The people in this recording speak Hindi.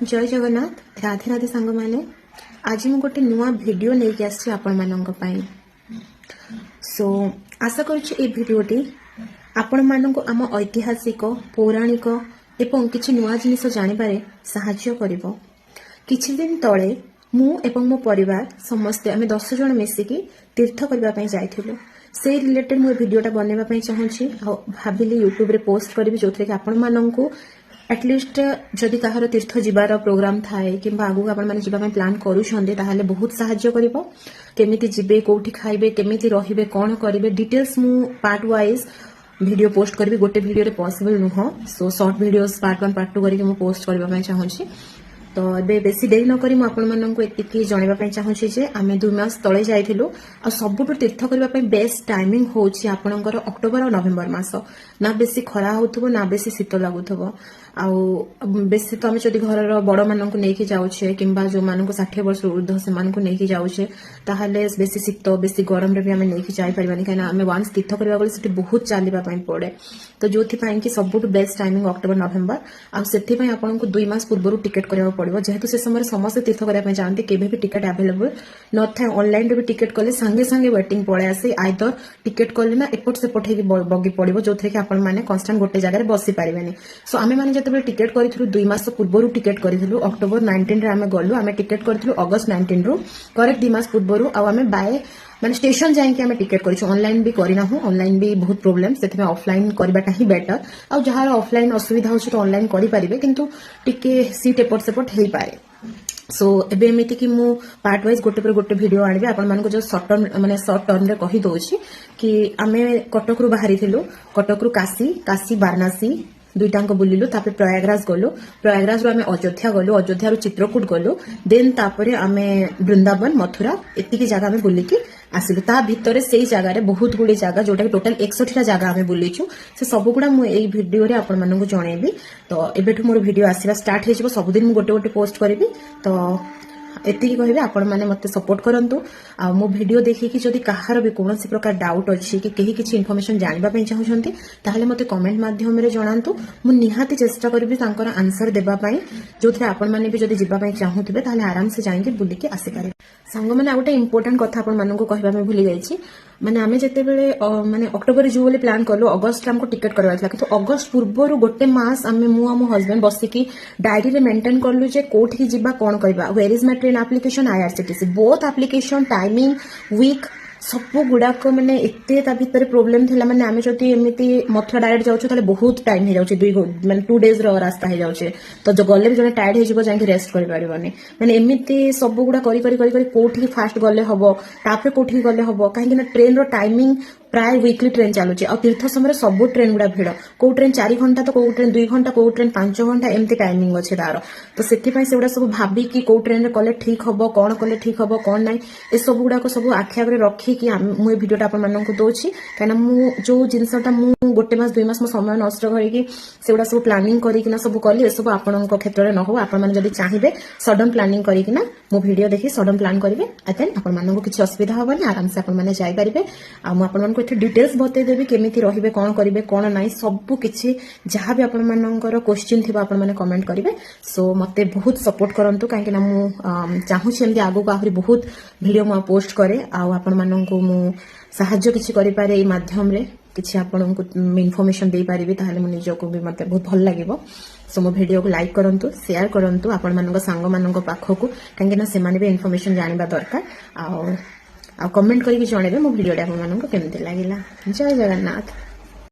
जय जगन्नाथ राधे राधे सांग मैंने आज मु गोटे नुआ वीडियो लेके आसी आपण मानक पई सो आशा करूची ए वीडियोटी आपण मानक आम ऐतिहासिक पौराणिक एवं किछि नुआ जिनिस जानिबारे सहाय्य करिवो। किछि दिन तळे मु एवं मो परिवार समस्ते आमे 10 जण मिसिकी तीर्थ करबा पई जाइथिलु। से रिलेटेड मु वीडियोटा बनेबा पई चाहूची आ भाबिली यूट्यूब रे पोस्ट करबी जोथरे कि आपण माननकु एटलिस्ट जदि कहार तीर्थ जीवार प्रोग्राम थाए कि आगु आपण प्लान करूछन्ते ताहाले बहुत सहाय्य करिवो। केमिति जिबे कोठी खाइबे केमिति रहिबे कोन करिबे डिटेल्स मु पार्ट वाइज वीडियो पोस्ट करबी। गोटे वीडियो रे पॉसिबल नुह so short videos part 1 part 2 करके मु पोस्ट करबा पई चाहूची। तो ए बेसी देरी न करी आपण माननकु एतिकी जणेबा पई चाहूची जे आमे 2 मास तळे जाइथिलु आ सबुटु तीर्थ करबा पई बेस्ट टाइमिंग होची आपणकर अक्टोबर और नवेम्बर मास। ना बेसी खरा होथबो ना बेसी शीत लागुथबो आ बेसी तो आमे जदि घर बड़ माननकु नेकी जाउछे किंबा जो माननकु 60 वर्ष ऊर्ध्व से माननकु नेकी जाउछे ताहाले बेसी शीत बेसी गरम रे भी आमे नेकी जाई परबानी काना आमे वान्स तीर्थ करबा गले सेठी बहुत चालिबा पई पड़े। तो जोथि पई कि सबुटु बेस्ट टाइमिंग अक्टोबर नवेम्बर आ सेठी पई आपनकु 2 मास पूर्वरु टिकट करबा पड़िबो। जेहेतु से समय समस्त तीर्थ करबा पई जानते केबे भी टिकट अवेलेबल न थाए। ऑनलाइन रे भी टिकट कले संगे संगे वेटिंग पळे आसे आइदर टिकट कले ना एपट से पठे कि बगी पड़िबो जोथरे कि आपण माने कांस्टेंट गोटे जगह रे बसी पारिबेनी। सो आमे माने जते टिकट करिथलु 2 मास पूर्वरु टिकट करिथलु अक्टोबर 19 रे आमे गलु आमे टिकट करिथलु अगस्त 19 रु करेक्ट 2 मास पूर्वरु आ आमे बाय माने स्टेशन जाई कि आमे टिकट करिछु। ऑनलाइन भी करिना हो ऑनलाइन भी बहुत प्रॉब्लम सेथे ऑफलाइन करबाटा ही बेटर आ जहार ऑफलाइन असुविधा होछि तो ऑनलाइन करि परिबे किंतु टिके सीट एपट सेपट हेई पारे। सो एबे एमिति कि मु पार्ट वाइज गोटे पर गोटे वीडियो आनिबे आपण मानको जो शॉर्ट टर्म माने शॉर्ट टर्म रे कहि दोछि कि आमे कटक रु बाहरी थिलु। कटक रु काशी वाराणसी दुईटांक बुलिलु तापर प्रयागराज गलु। प्रयागराज रु आमे अयोध्या गलु। अयोध्या रु चित्रकूट गलु। देन तापरे आमे वृंदावन मथुरा एतिकी जगह आमे बुलिकी आसिलु। ता भितरे सेई जगह रे बहुत गुडी जगह जोटा कि टोटल 61 टा जगह आमे बुलिछु से सब गुडा मु एई वीडियो रे आपण माननको जणेबी। तो एबेठु मोर वीडियो आसीबा स्टार्ट हे जिवो। सब दिन मु गोटे गोटे पोस्ट करबी। तो एतिकी कहबे आपण माने मते सपोर्ट करंतु आ मो वीडियो देखि कि जदि कहार भी कोनोसी प्रकार डाउट अछि कि केही किछि इन्फॉर्मेशन जानिबा पई चाहुछन्ती ताहाले मते कमेंट माध्यम रे जणांतु। मु निहाती चेष्टा करबी तांकर आंसर देबा पई जोथरे आपण माने भी जदि जिबा पई चाहुथिबे ताहाले आराम से जाइके बुली के आसी पारे। संग माने आउटे इंपोर्टेंट कथा आपण माननको कहबा में भूली जाईछि माने आमे जते बेले माने अक्टोबर रे जो बोले प्लान करलो अगस्त हमको टिकट करवाइला किंतु अगस्त पूर्वरु गोटे मास आमे मु आ मो हस्बैंड बसिकी डायरी रे मेंटेन करलु जे कोठी जिबा कोन करबा where is my train application IRCTC both application timing week सब गुड़ाक मैंने एते ता भितर प्रॉब्लम थिला माने आमे जति एमिति मथुरा डायरेक्ट जाउछु ताले बहुत टाइम हे जाउछि 2 डेज रो रास्ता हे जाउछि। तो जो गले जने टायर्ड हे जिवो जाके रेस्ट करि पारिबनी माने एमिति सब गुडा करी करी करी करी कोठी फास्ट गले हबो तापर कोठी गले हबो काहे कि ना ट्रेन रो टाइमिंग प्राय वीकली ट्रेन चलुछि आ तीर्थ समय सब ट्रेन गुडा भिड़ को ट्रेन 4 घंटा तो को ट्रेन 2 घंटा को ट्रेन 5 घंटा एमती टाइमिंग अछि तार। तो सेति पई सेउडा सब भाबी कि को ट्रेन रे कले ठीक हबो कोन कले ठीक हबो कोन नै ए सब गुडा को सब आखि आगरे रखी कि मु ए वीडियोटा आपण माननको दोछि काना मु जो जिंसटा मु गोटे मास 2 मास मो समय नष्ट करी कि सेउडा सब प्लानिंग करी कि ना सब कली ए सब आपणको क्षेत्र रे न हो। आपण माने जदी चाहिबे सडन प्लानिंग करी कि ना मो वीडियो देखि सडन प्लान करिवे अतेन आपण माननको किछि असुविधा होबनी आराम से आपण माने जाई परिबे। आ मु आपण माननको एथे डिटेल्स बतै देबी केमिति रहिबे कोन करिवे कोन नै सब किछि जहां भी आपण मानकर क्वेश्चन थिबा आपण माने कमेंट करिवे। सो मते बहुत सपोर्ट करंतु काहे कि ना मु चाहू छी एमदी आगो आहुरी बहुत वीडियो मु पोस्ट करे आ आपण माननको मु सहाय्य किछि करि पारे ए माध्यम रे किछि आपणको इन्फॉर्मेशन दे पारिबे ताहाले मु निजको भी मते बहुत भल लागिवो। सो मो वीडियो को लाइक करंतु शेयर करंतु आपण माननको सांग माननको पाखको काहे कि ना से माने भी इन्फॉर्मेशन जानिबा दरकार आ कमेंट करके जणेबे मो वीडियोटा आपण माननको केमते लागिला। जय जगन्नाथ।